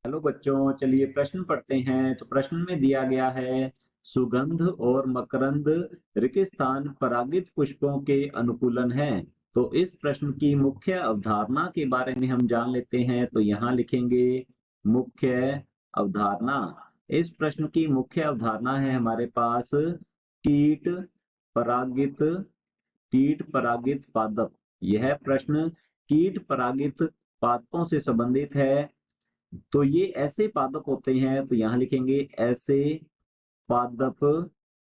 Hello बच्चों, चलिए प्रश्न पढ़ते हैं। तो प्रश्न में दिया गया है, सुगंध और मकरंद रेगिस्तान परागित पुष्पों के अनुकूलन है। तो इस प्रश्न की मुख्य अवधारणा के बारे में हम जान लेते हैं। तो यहाँ लिखेंगे मुख्य अवधारणा। इस प्रश्न की मुख्य अवधारणा है हमारे पास कीट परागित कीट परागित पादप। यह प्रश्न कीट परागित पादपों से संबंधित है। तो ये ऐसे पादप होते हैं, तो यहां लिखेंगे ऐसे पादप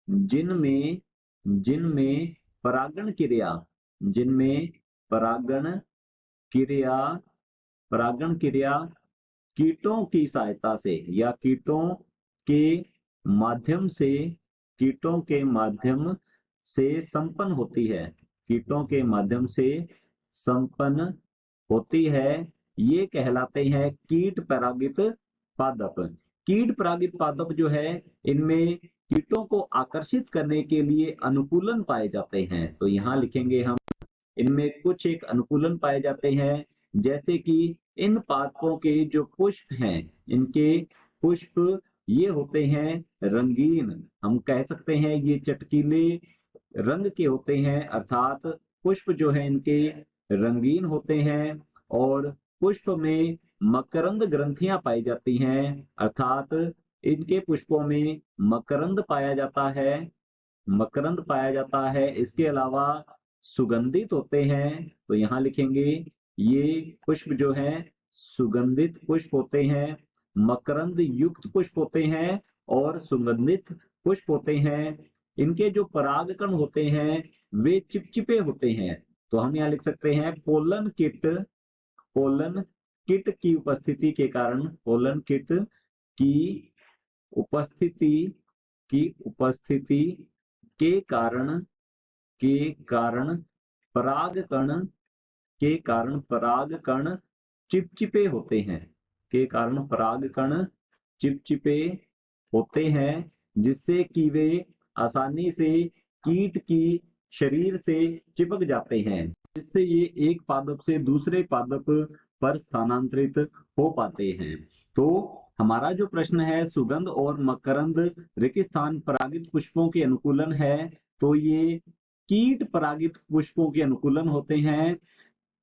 जिनमें जिनमें परागण क्रिया जिनमें परागण क्रिया परागण क्रिया कीटों की सहायता से या के माध्यम से कीटों के माध्यम से संपन्न होती है। कीटों के माध्यम से संपन्न होती है। ये कहलाते हैं कीट परागित पादप। कीट परागित पादप जो है, इनमें कीटों को आकर्षित करने के लिए अनुकूलन पाए जाते हैं। तो यहाँ लिखेंगे हम, इनमें कुछ एक अनुकूलन पाए जाते हैं। जैसे कि इन पादपों के जो पुष्प हैं, इनके पुष्प ये होते हैं रंगीन। हम कह सकते हैं ये चटकीले रंग के होते हैं, अर्थात पुष्प जो है इनके रंगीन होते हैं। और पुष्प में मकरंद ग्रंथियां पाई जाती हैं, अर्थात इनके पुष्पों में मकरंद पाया जाता है। इसके अलावा सुगंधित होते हैं। तो यहाँ लिखेंगे ये पुष्प जो हैं सुगंधित पुष्प होते हैं, मकरंद युक्त पुष्प होते हैं और सुगंधित पुष्प होते हैं। इनके जो परागकण होते हैं वे चिपचिपे होते हैं। तो हम यहाँ लिख सकते हैं पोलन किट की उपस्थिति के कारण पोलन किट की उपस्थिति की उपस्थिति के कारण के कारण परागकण के कारण परागकण चिपचिपे होते हैं के कारण परागकण चिपचिपे होते हैं, जिससे कि वे आसानी से कीट की शरीर से चिपक जाते हैं, जिससे ये एक पादप से दूसरे पादप पर स्थानांतरित हो पाते हैं। तो हमारा जो प्रश्न है, सुगंध और मकरंद रेगिस्तान परागित पुष्पों के अनुकूलन है। तो ये कीट परागित पुष्पों के अनुकूलन होते हैं।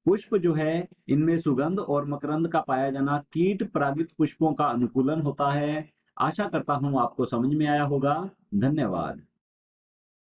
पुष्प जो है इनमें सुगंध और मकरंद का पाया जाना कीट परागित पुष्पों का अनुकूलन होता है। आशा करता हूं आपको समझ में आया होगा। धन्यवाद।